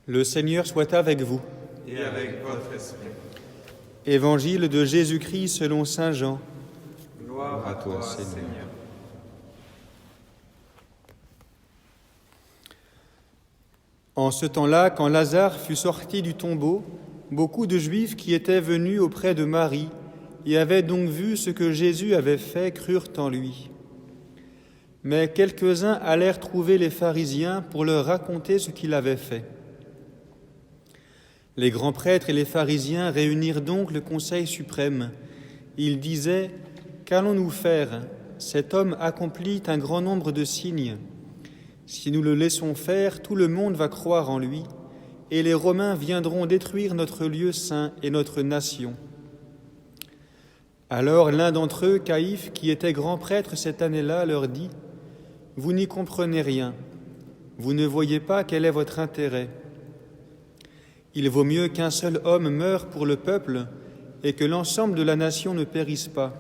Le Seigneur soit avec vous. Et avec votre esprit. Évangile de Jésus-Christ selon saint Jean. Gloire à toi, Seigneur. En ce temps-là, quand Lazare fut sorti du tombeau, beaucoup de Juifs qui étaient venus auprès de Marie et avaient donc vu ce que Jésus avait fait crurent en lui. Mais quelques-uns allèrent trouver les pharisiens pour leur raconter ce qu'il avait fait. Les grands prêtres et les pharisiens réunirent donc le conseil suprême. Ils disaient : « Qu'allons-nous faire ? Cet homme accomplit un grand nombre de signes. Si nous le laissons faire, tout le monde va croire en lui, et les Romains viendront détruire notre lieu saint et notre nation. » Alors l'un d'entre eux, Caïphe, qui était grand prêtre cette année-là, leur dit : « Vous n'y comprenez rien. Vous ne voyez pas quel est votre intérêt. Il vaut mieux qu'un seul homme meure pour le peuple et que l'ensemble de la nation ne périsse pas. »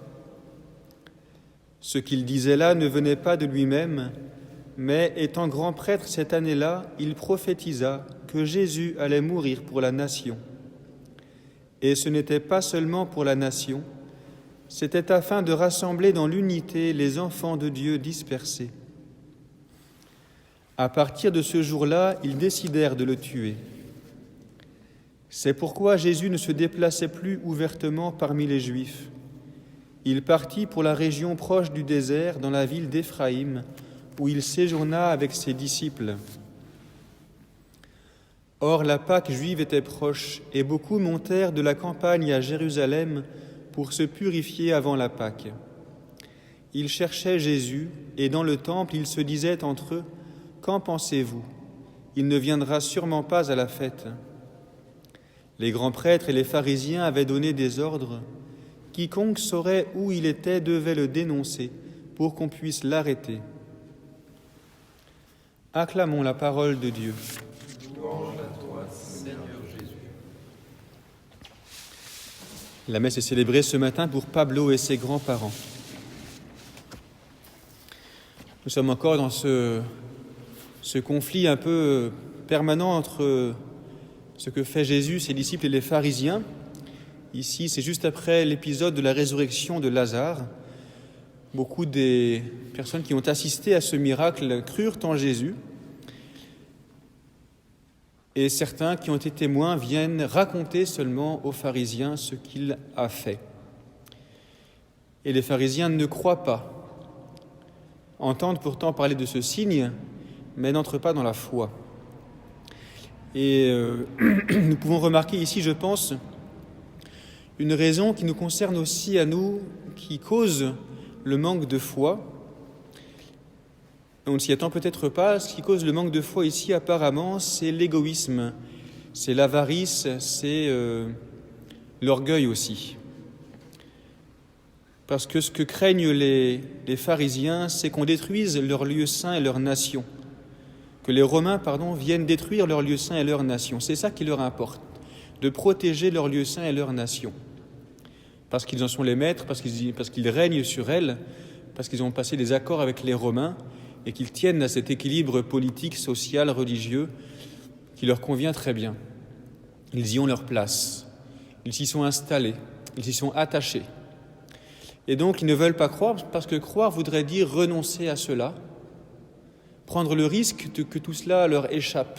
Ce qu'il disait là ne venait pas de lui-même, mais étant grand prêtre cette année-là, il prophétisa que Jésus allait mourir pour la nation. Et ce n'était pas seulement pour la nation, c'était afin de rassembler dans l'unité les enfants de Dieu dispersés. À partir de ce jour-là, ils décidèrent de le tuer. C'est pourquoi Jésus ne se déplaçait plus ouvertement parmi les Juifs. Il partit pour la région proche du désert, dans la ville d'Éphraïm, où il séjourna avec ses disciples. Or, la Pâque juive était proche, et beaucoup montèrent de la campagne à Jérusalem pour se purifier avant la Pâque. Ils cherchaient Jésus, et dans le temple, ils se disaient entre eux : « Qu'en pensez-vous ? Il ne viendra sûrement pas à la fête. » Les grands prêtres et les pharisiens avaient donné des ordres. Quiconque saurait où il était devait le dénoncer pour qu'on puisse l'arrêter. Acclamons la parole de Dieu. Louange à toi, Seigneur Jésus. La messe est célébrée ce matin pour Pablo et ses grands-parents. Nous sommes encore dans ce conflit un peu permanent entre ce que fait Jésus, ses disciples et les pharisiens. Ici, c'est juste après l'épisode de la résurrection de Lazare. Beaucoup des personnes qui ont assisté à ce miracle crurent en Jésus. Et certains qui ont été témoins viennent raconter seulement aux pharisiens ce qu'il a fait. Et les pharisiens ne croient pas, entendent pourtant parler de ce signe, mais n'entrent pas dans la foi. Et nous pouvons remarquer ici, je pense, une raison qui nous concerne aussi à nous, qui cause le manque de foi. On ne s'y attend peut-être pas. Ce qui cause le manque de foi ici, apparemment, c'est l'égoïsme, c'est l'avarice, c'est l'orgueil aussi. Parce que ce que craignent les pharisiens, c'est qu'on détruise leur lieu saint et leur nation. Que les Romains, viennent détruire leur lieu saint et leur nation. C'est ça qui leur importe, de protéger leur lieu saint et leur nation. Parce qu'ils en sont les maîtres, parce qu'ils règnent sur elle, parce qu'ils ont passé des accords avec les Romains et qu'ils tiennent à cet équilibre politique, social, religieux qui leur convient très bien. Ils y ont leur place, ils s'y sont installés, ils y sont attachés. Et donc ils ne veulent pas croire, parce que croire voudrait dire renoncer à cela, prendre le risque que tout cela leur échappe.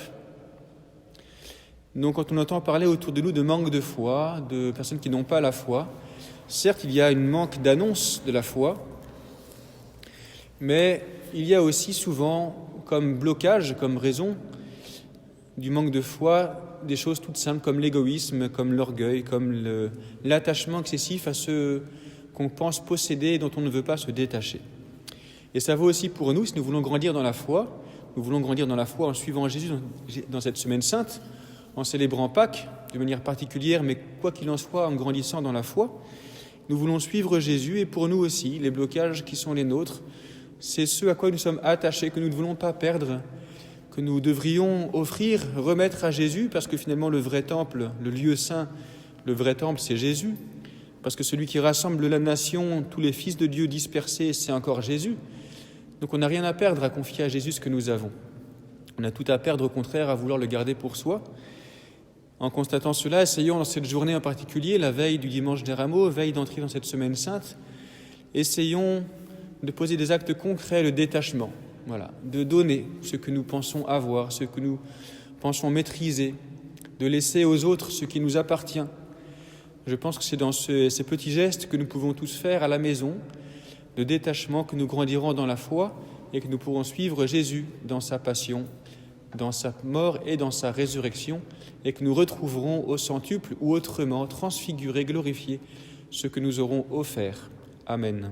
Donc quand on entend parler autour de nous de manque de foi, de personnes qui n'ont pas la foi, certes il y a un manque d'annonce de la foi, mais il y a aussi souvent comme blocage, comme raison du manque de foi, des choses toutes simples comme l'égoïsme, comme l'orgueil, comme l'attachement excessif à ceux qu'on pense posséder et dont on ne veut pas se détacher. Et ça vaut aussi pour nous, si nous voulons grandir dans la foi, en suivant Jésus dans cette semaine sainte, en célébrant Pâques de manière particulière, mais quoi qu'il en soit, en grandissant dans la foi, nous voulons suivre Jésus, et pour nous aussi, les blocages qui sont les nôtres, c'est ce à quoi nous sommes attachés, que nous ne voulons pas perdre, que nous devrions offrir, remettre à Jésus, parce que finalement le vrai temple, le lieu saint, le vrai temple, c'est Jésus, parce que celui qui rassemble la nation, tous les fils de Dieu dispersés, c'est encore Jésus. Donc on n'a rien à perdre à confier à Jésus ce que nous avons. On a tout à perdre, au contraire, à vouloir le garder pour soi. En constatant cela, essayons dans cette journée en particulier, la veille du dimanche des Rameaux, veille d'entrer dans cette semaine sainte, essayons de poser des actes concrets de détachement, de donner ce que nous pensons avoir, ce que nous pensons maîtriser, de laisser aux autres ce qui nous appartient. Je pense que c'est dans ces petits gestes que nous pouvons tous faire à la maison, de détachement, que nous grandirons dans la foi et que nous pourrons suivre Jésus dans sa passion, dans sa mort et dans sa résurrection, et que nous retrouverons au centuple ou autrement transfiguré, glorifié, ce que nous aurons offert. Amen.